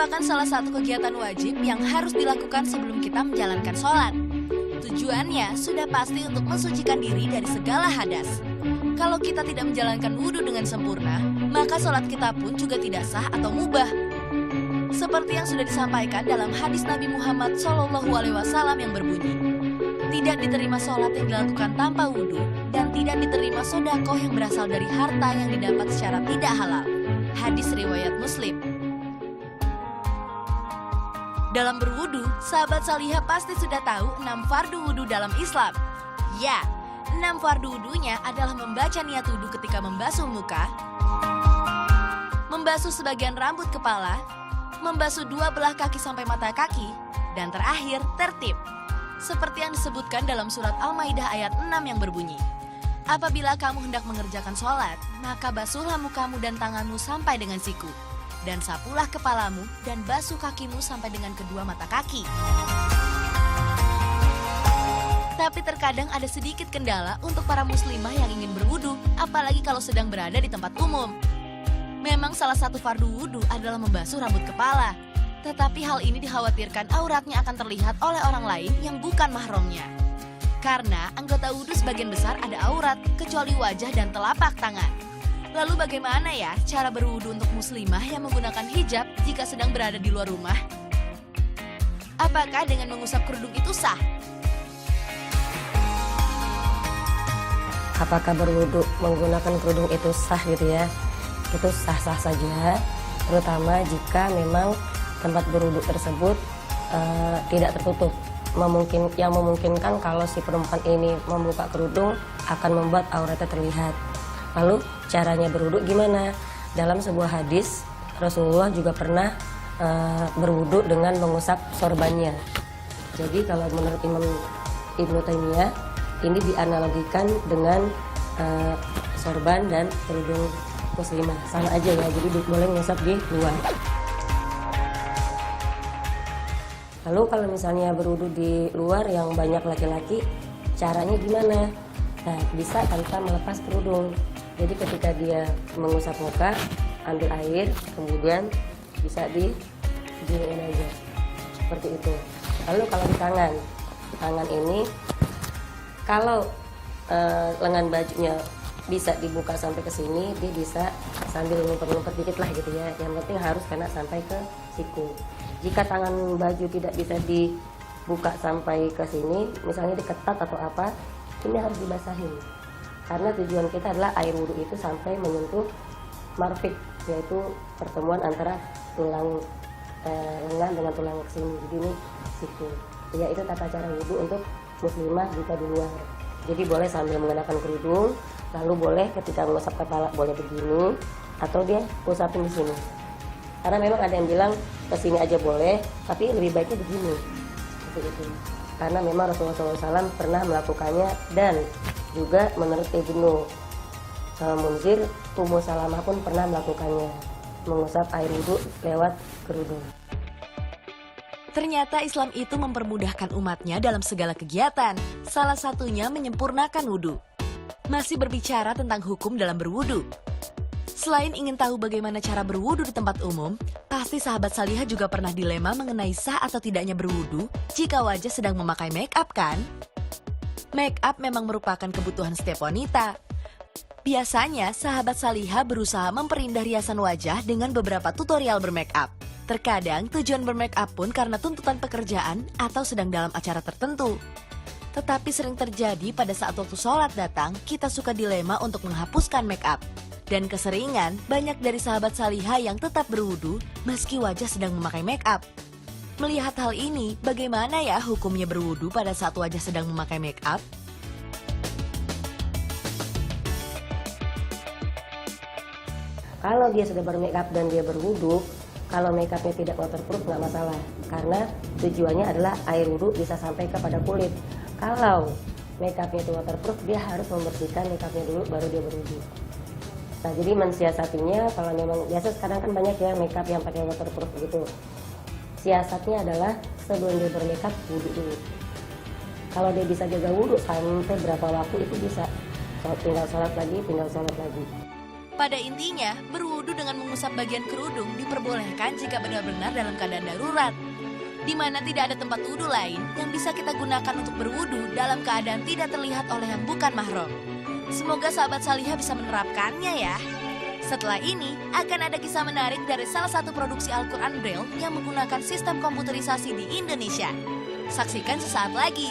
merupakan salah satu kegiatan wajib yang harus dilakukan sebelum kita menjalankan sholat. Tujuannya sudah pasti untuk mensucikan diri dari segala hadas. Kalau kita tidak menjalankan wudhu dengan sempurna, maka sholat kita pun juga tidak sah atau mubah. Seperti yang sudah disampaikan dalam hadis Nabi Muhammad SAW yang berbunyi, tidak diterima sholat yang dilakukan tanpa wudhu, dan tidak diterima sodakoh yang berasal dari harta yang didapat secara tidak halal. Hadis riwayat Muslim. Dalam berwudu, sahabat salihah pasti sudah tahu 6 fardu wudu dalam Islam. Ya, 6 fardu wudunya adalah membaca niat wudu ketika membasuh muka, membasuh sebagian rambut kepala, membasuh 2 belah kaki sampai mata kaki, dan terakhir tertib. Seperti yang disebutkan dalam surat Al-Maidah ayat 6 yang berbunyi, apabila kamu hendak mengerjakan sholat, maka basuhlah mukamu dan tanganmu sampai dengan siku, dan sapulah kepalamu dan basuh kakimu sampai dengan kedua mata kaki. Tapi terkadang ada sedikit kendala untuk para muslimah yang ingin berwudu, apalagi kalau sedang berada di tempat umum. Memang salah satu fardu wudu adalah membasuh rambut kepala, tetapi hal ini dikhawatirkan auratnya akan terlihat oleh orang lain yang bukan mahramnya. Karena anggota wudu sebagian besar ada aurat, kecuali wajah dan telapak tangan. Lalu bagaimana ya cara berwudu untuk muslimah yang menggunakan hijab jika sedang berada di luar rumah? Apakah dengan mengusap kerudung itu sah? Apakah berwudu menggunakan kerudung itu sah gitu ya? Itu sah-sah saja, terutama jika memang tempat berwudu tersebut tidak tertutup. Yang memungkinkan kalau si perempuan ini membuka kerudung akan membuat auratnya terlihat. Lalu caranya berwudu gimana? Dalam sebuah hadis Rasulullah juga pernah berwudu dengan mengusap sorbannya. Jadi kalau menurut Imam Ibnu Taimiyah ini dianalogikan dengan sorban dan kerudung muslimah, sama aja ya. Jadi boleh mengusap di luar. Lalu kalau misalnya berwudu di luar yang banyak laki-laki, caranya gimana? Nah, bisa tanpa melepas kerudung. Jadi ketika dia mengusap muka, ambil air, kemudian bisa diginiin aja, seperti itu. Lalu kalau di tangan ini, kalau lengan bajunya bisa dibuka sampai ke sini, dia bisa sambil ngumpet-ngumpet dikit lah gitu ya. Yang penting harus kena sampai ke siku. Jika tangan baju tidak bisa dibuka sampai ke sini, misalnya diketat atau apa, ini harus dibasahin. Karena tujuan kita adalah air wudhu itu sampai menyentuh marfik, yaitu pertemuan antara tulang lengan dengan tulang sini. Jadi ini siku. Ya, itu tata cara wudhu untuk muslimah jika di luar. Jadi boleh sambil mengenakan kerudung, lalu boleh ketika mengusap kepala boleh begini, atau dia usapin di sini. Karena memang ada yang bilang ke sini aja boleh, tapi lebih baiknya begini. Seperti itu. Karena memang Rasulullah SAW pernah melakukannya, dan juga menurut Ibnu Munzir, Ummu Salamah pun pernah melakukannya, mengusap air wudhu lewat kerudung. Ternyata Islam itu mempermudahkan umatnya dalam segala kegiatan, salah satunya menyempurnakan wudhu. Masih berbicara tentang hukum dalam berwudhu. Selain ingin tahu bagaimana cara berwudu di tempat umum, pasti sahabat salihah juga pernah dilema mengenai sah atau tidaknya berwudu jika wajah sedang memakai make up kan? Make up memang merupakan kebutuhan setiap wanita. Biasanya sahabat salihah berusaha memperindah riasan wajah dengan beberapa tutorial bermake up. Terkadang tujuan bermake up pun karena tuntutan pekerjaan atau sedang dalam acara tertentu. Tetapi sering terjadi pada saat waktu sholat datang, kita suka dilema untuk menghapuskan make up. Dan keseringan, banyak dari sahabat salihah yang tetap berwudu meski wajah sedang memakai make up. Melihat hal ini, bagaimana ya hukumnya berwudu pada saat wajah sedang memakai make up? Kalau dia sudah bermake up dan dia berwudu, kalau make upnya tidak waterproof nggak masalah. Karena tujuannya adalah air wudu bisa sampai kepada kulit. Kalau make upnya itu waterproof, dia harus membersihkan make upnya dulu baru dia berwudu. Nah, jadi mensiasatinya, kalau memang biasa sekarang kan banyak ya makeup yang pakai waterproof gitu. Siasatnya adalah sebelum dia bermakeup wudhu dulu. Kalau dia bisa jaga wudhu sampai berapa waktu itu bisa. Tinggal sholat lagi. Pada intinya, berwudu dengan mengusap bagian kerudung diperbolehkan jika benar-benar dalam keadaan darurat, di mana tidak ada tempat wudu lain yang bisa kita gunakan untuk berwudu dalam keadaan tidak terlihat oleh yang bukan mahram. Semoga sahabat Salihah bisa menerapkannya ya. Setelah ini, akan ada kisah menarik dari salah satu produksi Al-Quran Braille yang menggunakan sistem komputerisasi di Indonesia. Saksikan sesaat lagi.